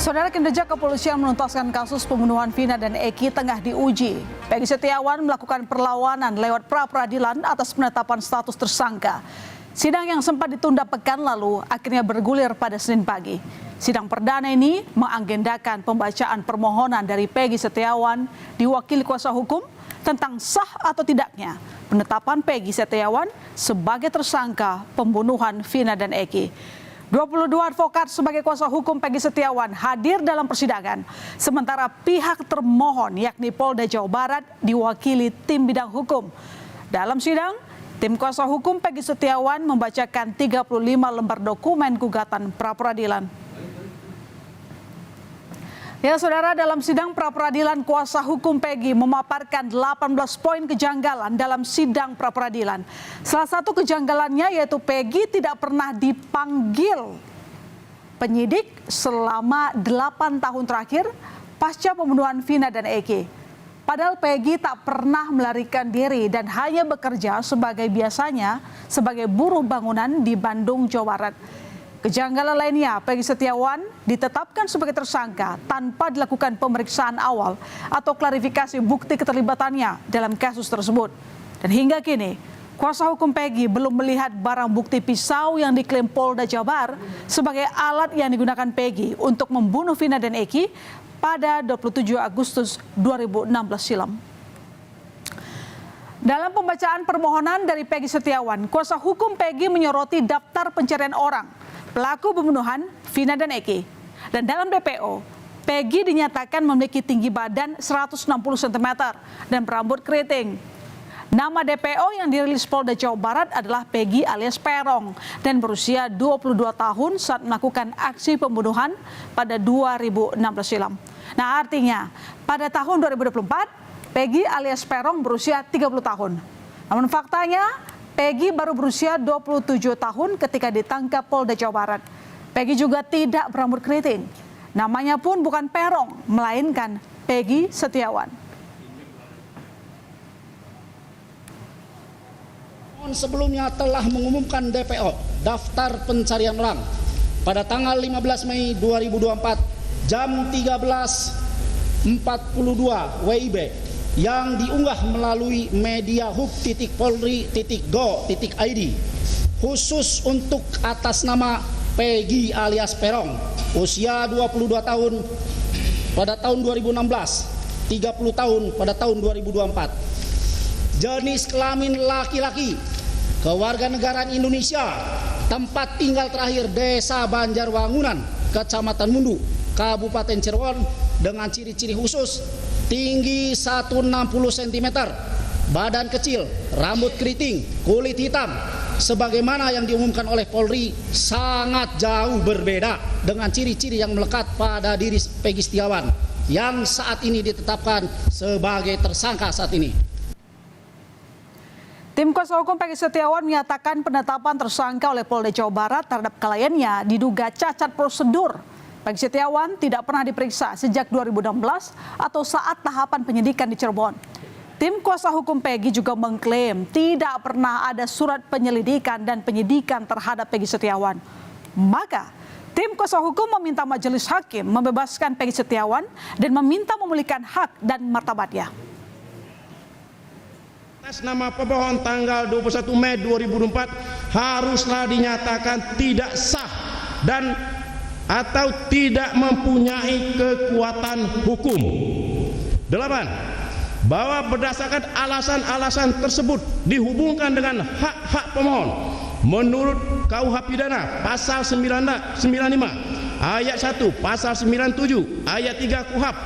Saudara, kinerja kepolisian menuntaskan kasus pembunuhan Vina dan Eki tengah diuji. Peggy Setiawan melakukan perlawanan lewat pra-peradilan atas penetapan status tersangka. Sidang yang sempat ditunda pekan lalu akhirnya bergulir pada Senin pagi. Sidang perdana ini mengagendakan pembacaan permohonan dari Peggy Setiawan diwakili kuasa hukum tentang sah atau tidaknya penetapan Peggy Setiawan sebagai tersangka pembunuhan Vina dan Eki. 22 advokat sebagai kuasa hukum Peggy Setiawan hadir dalam persidangan. Sementara pihak termohon yakni Polda Jawa Barat diwakili tim bidang hukum. Dalam sidang, tim kuasa hukum Peggy Setiawan membacakan 35 lembar dokumen gugatan pra-peradilan. Ya saudara, dalam sidang pra-peradilan kuasa hukum Peggy memaparkan 18 poin kejanggalan dalam sidang pra-peradilan. Salah satu kejanggalannya yaitu Peggy tidak pernah dipanggil penyidik selama 8 tahun terakhir pasca pembunuhan Vina dan Eki. Padahal Peggy tak pernah melarikan diri dan hanya bekerja sebagai biasanya sebagai buruh bangunan di Bandung, Jawa Barat. Kejanggalan lainnya, Peggy Setiawan ditetapkan sebagai tersangka tanpa dilakukan pemeriksaan awal atau klarifikasi bukti keterlibatannya dalam kasus tersebut. Dan hingga kini, kuasa hukum Peggy belum melihat barang bukti pisau yang diklaim Polda Jabar sebagai alat yang digunakan Peggy untuk membunuh Vina dan Eki pada 27 Agustus 2016 silam. Dalam pembacaan permohonan dari Peggy Setiawan, kuasa hukum Peggy menyoroti daftar pencarian orang pelaku pembunuhan Vina dan Eki. Dan dalam DPO, Peggy dinyatakan memiliki tinggi badan 160 cm dan berambut keriting. Nama DPO yang dirilis Polda Jawa Barat adalah Peggy alias Perong dan berusia 22 tahun saat melakukan aksi pembunuhan pada 2016 silam. Nah, artinya pada tahun 2024, Peggy alias Perong berusia 30 tahun. Namun faktanya Peggy baru berusia 27 tahun ketika ditangkap Polda Jawa Barat. Peggy juga tidak berambut keriting. Namanya pun bukan Perong, melainkan Peggy Setiawan. Sebelumnya telah mengumumkan DPO, daftar pencarian orang, pada tanggal 15 Mei 2024 jam 13.42 WIB yang diunggah melalui media hub.polri.go.id khusus untuk atas nama Peggy alias Perong, usia 22 tahun pada tahun 2016, 30 tahun pada tahun 2024, jenis kelamin laki-laki, kewarganegaraan Indonesia, tempat tinggal terakhir Desa Banjarwangunan, Kecamatan Mundu, Kabupaten Cirebon, dengan ciri-ciri khusus: tinggi 160 cm, badan kecil, rambut keriting, kulit hitam, sebagaimana yang diumumkan oleh Polri, sangat jauh berbeda dengan ciri-ciri yang melekat pada diri Peggy Setiawan yang saat ini ditetapkan sebagai tersangka saat ini. Tim kuasa hukum Peggy Setiawan menyatakan penetapan tersangka oleh Polda Jawa Barat terhadap kliennya diduga cacat prosedur. Peggy Setiawan tidak pernah diperiksa sejak 2016 atau saat tahapan penyidikan di Cirebon. Tim kuasa hukum Peggy juga mengklaim tidak pernah ada surat penyelidikan dan penyidikan terhadap Peggy Setiawan. Maka, tim kuasa hukum meminta majelis hakim membebaskan Peggy Setiawan dan meminta memulihkan hak dan martabatnya. Atas nama pemohon tanggal 21 Mei 2024 haruslah dinyatakan tidak sah dan atau tidak mempunyai kekuatan hukum. 8. Bahwa berdasarkan alasan-alasan tersebut dihubungkan dengan hak-hak pemohon menurut KUH Pidana pasal 95 ayat 1, pasal 97 ayat 3 KUHP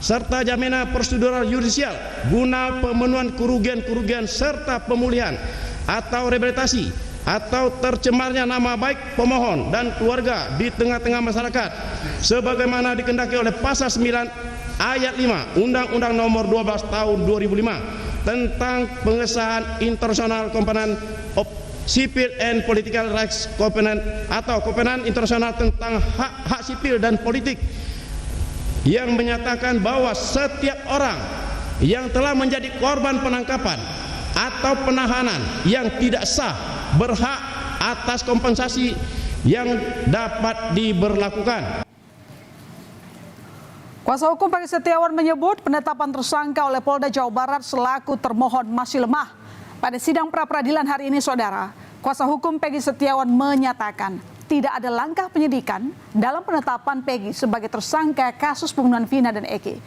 serta jaminan prosedural yudisial guna pemenuhan kerugian-kerugian serta pemulihan atau rehabilitasi atau tercemarnya nama baik pemohon dan keluarga di tengah-tengah masyarakat sebagaimana dikehendaki oleh pasal 9 ayat 5 Undang-Undang Nomor 12 Tahun 2005 tentang pengesahan International Covenant of Civil and Political Rights Covenant atau Covenant Internasional tentang hak sipil dan politik yang menyatakan bahwa setiap orang yang telah menjadi korban penangkapan atau penahanan yang tidak sah berhak atas kompensasi yang dapat diberlakukan. Kuasa hukum Peggy Setiawan menyebut penetapan tersangka oleh Polda Jawa Barat selaku termohon masih lemah. Pada sidang pra-peradilan hari ini, saudara, kuasa hukum Peggy Setiawan menyatakan tidak ada langkah penyidikan dalam penetapan Peggy sebagai tersangka kasus pembunuhan Vina dan Eki.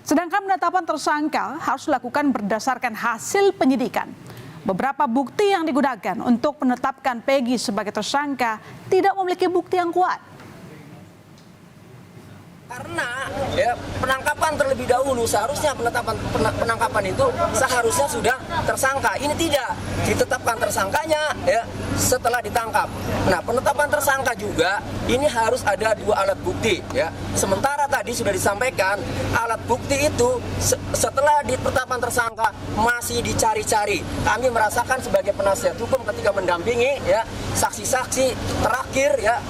Sedangkan penetapan tersangka harus dilakukan berdasarkan hasil penyidikan. Beberapa bukti yang digunakan untuk menetapkan Peggy sebagai tersangka tidak memiliki bukti yang kuat. Karena ya, penangkapan terlebih dahulu seharusnya penangkapan itu seharusnya sudah tersangka. Ini tidak ditetapkan tersangkanya ya setelah ditangkap. Nah, penetapan tersangka juga ini harus ada 2 alat bukti ya. Sementara tadi sudah disampaikan alat bukti itu setelah ditetapkan tersangka masih dicari-cari. Kami merasakan sebagai penasihat hukum ketika mendampingi ya saksi-saksi terakhir ya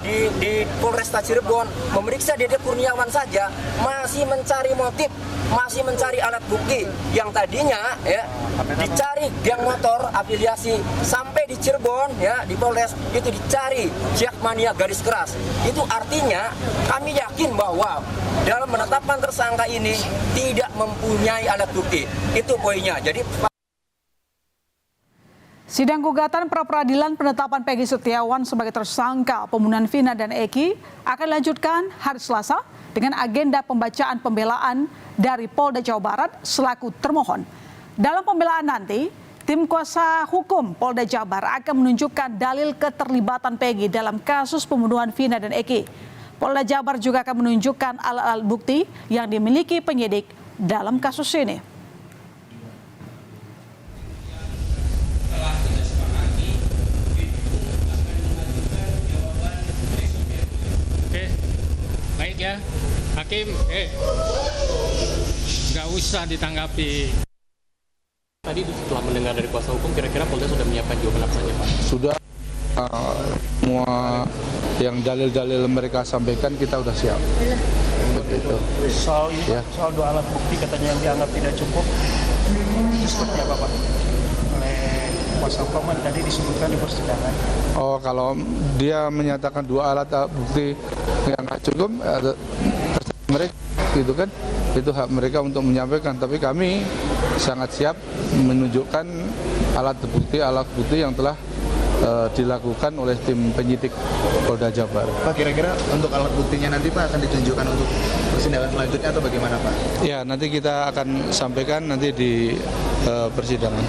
di Polresta Cirebon memeriksa Dede Kurniawan saja masih mencari motif, masih mencari alat bukti yang tadinya ya dicari geng motor afiliasi sampai di Cirebon ya di Polres itu dicari Jakmania garis keras. Itu artinya kami yakin bahwa dalam menetapkan tersangka ini tidak mempunyai alat bukti. Itu poinnya. Jadi Sidang gugatan pra-peradilan penetapan Peggy Setiawan sebagai tersangka pembunuhan Vina dan Eki akan dilanjutkan hari Selasa dengan agenda pembacaan pembelaan dari Polda Jawa Barat selaku termohon. Dalam pembelaan nanti, tim kuasa hukum Polda Jabar akan menunjukkan dalil keterlibatan Peggy dalam kasus pembunuhan Vina dan Eki. Polda Jabar juga akan menunjukkan alat-alat bukti yang dimiliki penyidik dalam kasus ini. Baik ya, Hakim, nggak usah ditanggapi. Tadi setelah mendengar dari kuasa hukum, kira-kira Polda sudah menyiapkan jawaban apa saja, Pak? Sudah, semua yang dalil-dalil mereka sampaikan kita sudah siap. Begitu. Soal ini, Ya. soal 2 alat bukti katanya yang dianggap tidak cukup, itu seperti apa, Pak? Oleh kuasa hukum tadi disebutkan di persidangan. Oh, kalau dia menyatakan 2 alat bukti yang nggak cukup, mereka gitu kan, itu hak mereka untuk menyampaikan. Tapi kami sangat siap menunjukkan alat bukti yang telah dilakukan oleh tim penyidik Polda Jabar. Pak, kira-kira untuk alat buktinya nanti Pak akan ditunjukkan untuk persidangan selanjutnya atau bagaimana Pak? Ya, nanti kita akan sampaikan nanti di persidangan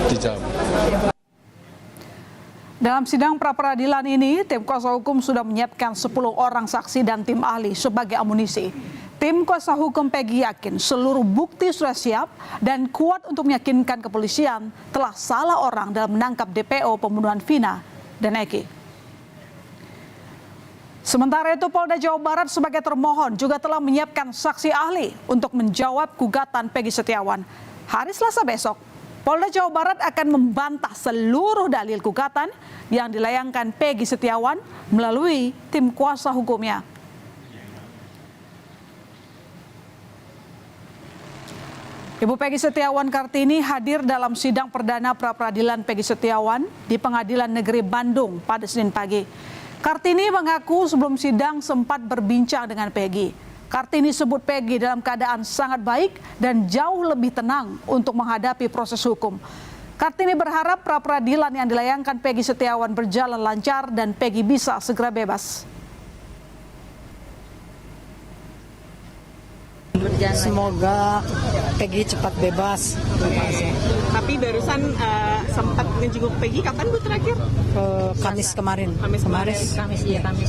di Jabar. Dalam sidang pra-peradilan ini, tim kuasa hukum sudah menyiapkan 10 orang saksi dan tim ahli sebagai amunisi. Tim kuasa hukum Peggy yakin seluruh bukti sudah siap dan kuat untuk meyakinkan kepolisian telah salah orang dalam menangkap DPO pembunuhan Vina dan Eki. Sementara itu, Polda Jawa Barat sebagai termohon juga telah menyiapkan saksi ahli untuk menjawab gugatan Peggy Setiawan. Hari Selasa besok, Polda Jawa Barat akan membantah seluruh dalil gugatan yang dilayangkan Peggy Setiawan melalui tim kuasa hukumnya. Ibu Peggy Setiawan Kartini hadir dalam sidang perdana pra-peradilan Peggy Setiawan di Pengadilan Negeri Bandung pada Senin pagi. Kartini mengaku sebelum sidang sempat berbincang dengan Peggy. Kartini sebut Peggy dalam keadaan sangat baik dan jauh lebih tenang untuk menghadapi proses hukum. Kartini berharap pra-peradilan yang dilayangkan Peggy Setiawan berjalan lancar dan Peggy bisa segera bebas. Semoga Peggy cepat bebas. Tapi barusan sempat menjenguk Peggy kapan Bu terakhir? Kamis kemarin. Kamis.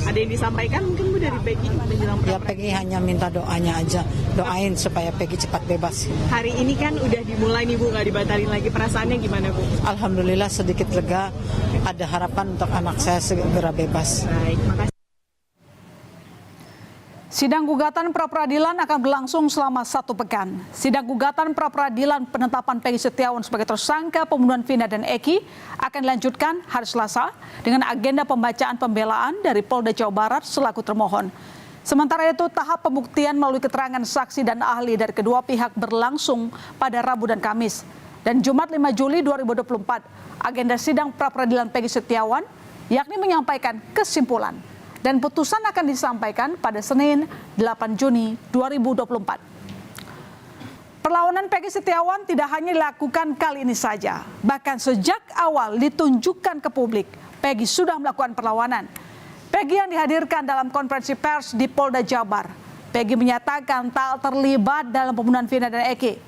Ada yang disampaikan mungkin Bu dari Peggy menjelang Ya, Peggy hanya minta doanya aja. Doain supaya Peggy cepat bebas. Hari ini kan udah dimulai nih Bu, nggak dibatalin lagi. Perasaannya gimana Bu? Alhamdulillah sedikit lega. Ada harapan untuk anak saya segera bebas. Baik, makasih. Sidang gugatan pra-peradilan akan berlangsung selama 1 pekan. Sidang gugatan pra-peradilan penetapan Peggy Setiawan sebagai tersangka pembunuhan Vina dan Eki akan dilanjutkan hari Selasa dengan agenda pembacaan pembelaan dari Polda Jawa Barat selaku termohon. Sementara itu, tahap pembuktian melalui keterangan saksi dan ahli dari kedua pihak berlangsung pada Rabu dan Kamis. Dan Jumat 5 Juli 2024, agenda sidang pra-peradilan Peggy Setiawan yakni menyampaikan kesimpulan. dan putusan akan disampaikan pada Senin 8 Juni 2024. Perlawanan Peggy Setiawan tidak hanya dilakukan kali ini saja. Bahkan sejak awal ditunjukkan ke publik, Peggy sudah melakukan perlawanan. Peggy yang dihadirkan dalam konferensi pers di Polda Jabar. Peggy menyatakan tak terlibat dalam pembunuhan Vina dan Eki.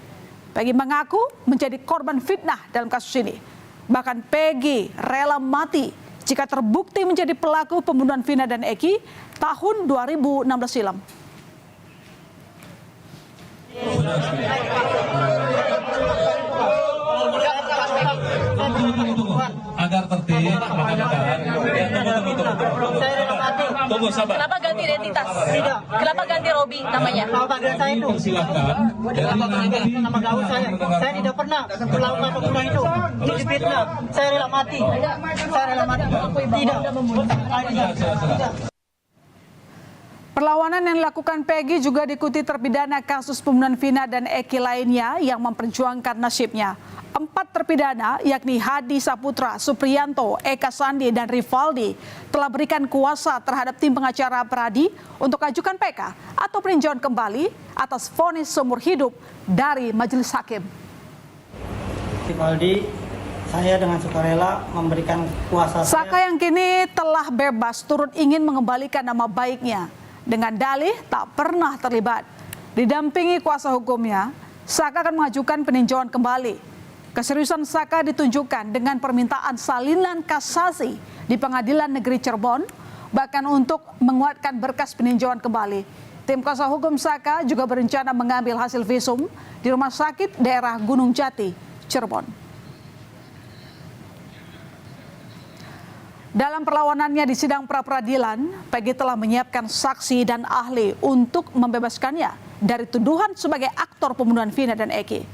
Peggy mengaku menjadi korban fitnah dalam kasus ini. Bahkan Peggy rela mati jika terbukti menjadi pelaku pembunuhan Vina dan Eki tahun 2016 silam. Agar tertib, tunggu sabar. Kenapa ganti identitas? Tidak. Kenapa ganti Robi namanya? Saya itu. Silakan. Nama gaul saya tidak pernah melakukan pembunuhan itu. Ini difitnah. Saya rela mati. Tidak. Perlawanan yang dilakukan Peggy juga diikuti terpidana kasus pembunuhan Vina dan Eki lainnya yang memperjuangkan nasibnya. 4 terpidana yakni Hadi Saputra, Supriyanto, Eka Sandi, dan Rivaldi telah berikan kuasa terhadap tim pengacara Pradi untuk ajukan PK atau peninjauan kembali atas vonis seumur hidup dari majelis hakim. Rivaldi, saya dengan sukarela memberikan kuasa. Saka yang kini telah bebas turut ingin mengembalikan nama baiknya dengan dalih tak pernah terlibat. Didampingi kuasa hukumnya, Saka akan mengajukan peninjauan kembali. Keseriusan Saka ditunjukkan dengan permintaan salinan kasasi di Pengadilan Negeri Cirebon, bahkan untuk menguatkan berkas peninjauan kembali. Tim kuasa hukum Saka juga berencana mengambil hasil visum di Rumah Sakit Daerah Gunung Jati, Cirebon. Dalam perlawanannya di sidang pra-peradilan, Peggy telah menyiapkan saksi dan ahli untuk membebaskannya dari tuduhan sebagai aktor pembunuhan Vina dan Eki.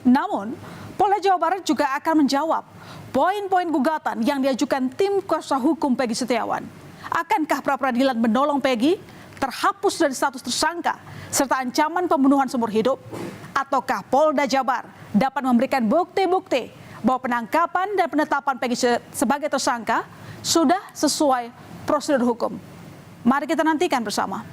Namun, Polda Jawa Barat juga akan menjawab poin-poin gugatan yang diajukan tim kuasa hukum Peggy Setiawan. Akankah pra-peradilan menolong Peggy terhapus dari status tersangka serta ancaman pembunuhan seumur hidup? Ataukah Polda Jabar dapat memberikan bukti-bukti bahwa penangkapan dan penetapan Peggy sebagai tersangka sudah sesuai prosedur hukum? Mari kita nantikan bersama.